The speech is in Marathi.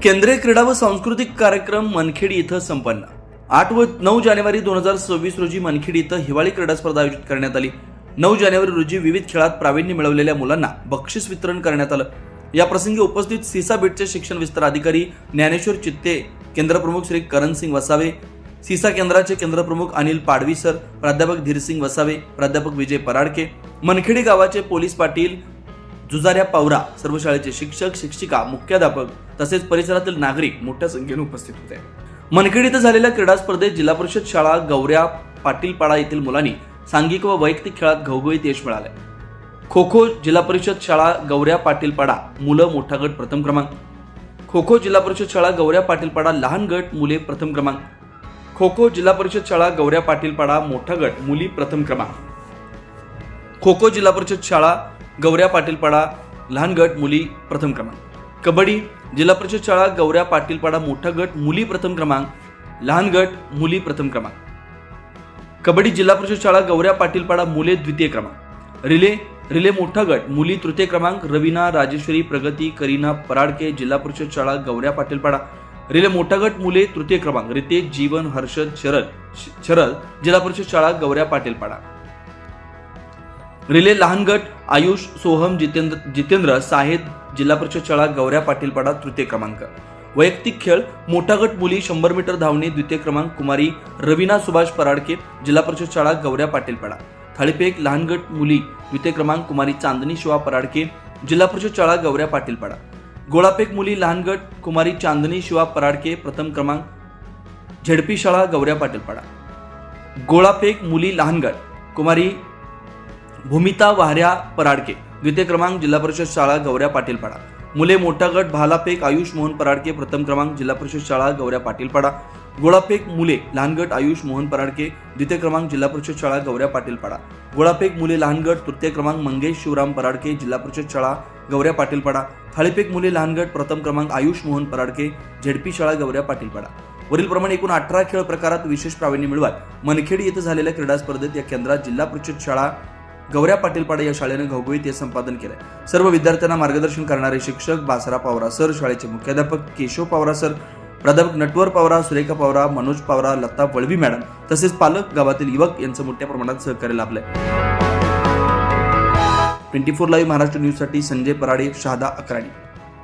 केंद्रीय क्रीडा व सांस्कृतिक कार्यक्रम मनखेडी इथं संपन्न। 8 व 9 जानेवारी 2026 रोजी मनखेडी इथं हिवाळी क्रीडा स्पर्धा आयोजित करण्यात आली। 9 जानेवारी रोजी विविध खेळात प्रावीण्य मिळवलेल्या मुलांना बक्षीस वितरण करण्यात आलं। या प्रसंगी उपस्थित सीसा बीटचे शिक्षण विस्तार अधिकारी ज्ञानेश्वर चित्ते, केंद्रप्रमुख श्री करण सिंग वसावे, सीसा केंद्राचे केंद्रप्रमुख अनिल पाडवी सर, प्राध्यापक धीरसिंग वसावे, प्राध्यापक विजय पराडके, मनखेडी गावाचे पोलीस पाटील जुजाऱ्या पवरा, सर्व शाळेचे शिक्षक शिक्षिका, मुख्याध्यापक तसेच परिसरातील नागरिक मोठ्या संख्येने उपस्थित होते। मनखेडी इथं झालेल्या क्रीडा स्पर्धेत जिल्हा परिषद शाळा गौऱ्या पाटीलपाडा येथील मुलांनी सांघिक व वैयक्तिक खेळात घवघवीत यश मिळाले। खो खो जिल्हा परिषद शाळा गौऱ्या पाटीलपाडा मुलं मोठा गट प्रथम क्रमांक, खो खो जिल्हा परिषद शाळा गौऱ्या पाटीलपाडा लहान गट मुले प्रथम क्रमांक, खो खो जिल्हा परिषद शाळा गौऱ्या पाटीलपाडा मोठा गट मुली प्रथम क्रमांक, खो खो जिल्हा परिषद शाळा गौऱ्या पाटीलपाडा लहान गट मुली प्रथम क्रमांक, कबड्डी जिल्हा परिषद शाळा गौऱ्या पाटीलपाडा मोठा गट मुली प्रथम क्रमांक, लहान गट मुली प्रथम क्रमांक, कबड्डी जिल्हा परिषद शाळा गौऱ्या पाटीलपाडा मुले द्वितीय क्रमांक, रिले मोठा गट मुली तृतीय क्रमांक, रवीना राजेश्वरी प्रगती करीना पराडके जिल्हा परिषद शाळा गौऱ्या पाटीलपाडा रिले मोठा गट मुले तृतीय क्रमांक, रितेश जीवन हर्षद शरद जिल्हा परिषद शाळा गौऱ्या पाटीलपाडा, रिले लहान गट आयुष सोहम जितेंद्र साहेद जिल्हा परिषद शाळा गौऱ्या पाटीलपाडा तृतीय क्रमांक, वैयक्तिक खेळ मोठा गट मुली 100 मीटर धावणे द्वितीय क्रमांक कुमारी रवीना सुभाष पराडके जिल्हा परिषद शाळा गौऱ्या पाटीलपाडा, थाळीफेक लहान गट मुली द्वितीय क्रमांक कुमारी चांदणी शिवा पराडके जिल्हा परिषद शाळा गौऱ्या पाटीलपाडा, गोळाफेक मुली लहान गट कुमारी चांदणी शिवा पराडके प्रथम क्रमांक झेडपी शाळा गौऱ्या पाटीलपाडा, गोळाफेक मुली लहान गट कुमारी भूमिता वाहऱ्या पराडके द्वितीय क्रमांक जिल्हा परिषद शाळा गौऱ्या पाटीलपाडा, मुले मोठा गट भालाफेक आयुष मोहन पराडके प्रथम क्रमांक जिल्हा परिषद शाळा गौऱ्या पाटीलपाडा, गोळाफेक मुले लहान गट आयुष मोहन पराडके द्वितीय क्रमांक जिल्हा परिषद शाळा गौऱ्या पाटीलपाडा, गोळाफेक मुले लहान गट तृतीय क्रमांक मंगेश शिवराम पराडके जिल्हा परिषद शाळा गौऱ्या पाटीलपाडा, थाळीफेक मुले लहान गट प्रथम क्रमांक आयुष मोहन पराडके झेडपी शाळा गौऱ्या पाटीलपाडा। वरील प्रमाणे एकूण 18 खेळ प्रकारात विशेष प्रावीण्य मिळवत मनखेडी येथे झालेल्या क्रीडा स्पर्धेत या केंद्रात जिल्हा परिषद शाळा गौऱ्या पाटीलपाडा या शाळेने घवघवीत हे संपादन केले। सर्व विद्यार्थ्यांना मार्गदर्शन करणारे शिक्षक बासरा पवरा सर, शाळेचे मुख्याध्यापक केशव पवरा सर, प्राध्यापक नटवर पवरा, सुरेखा पवरा, मनोज पवरा, लता वळवी मॅडम तसेच पालक, गावातील युवक यांचं मोठ्या प्रमाणात सहकार्य लाभले। 24 लाईव्ह महाराष्ट्र न्यूज साठी संजय पराडे, शहादा अकराणी।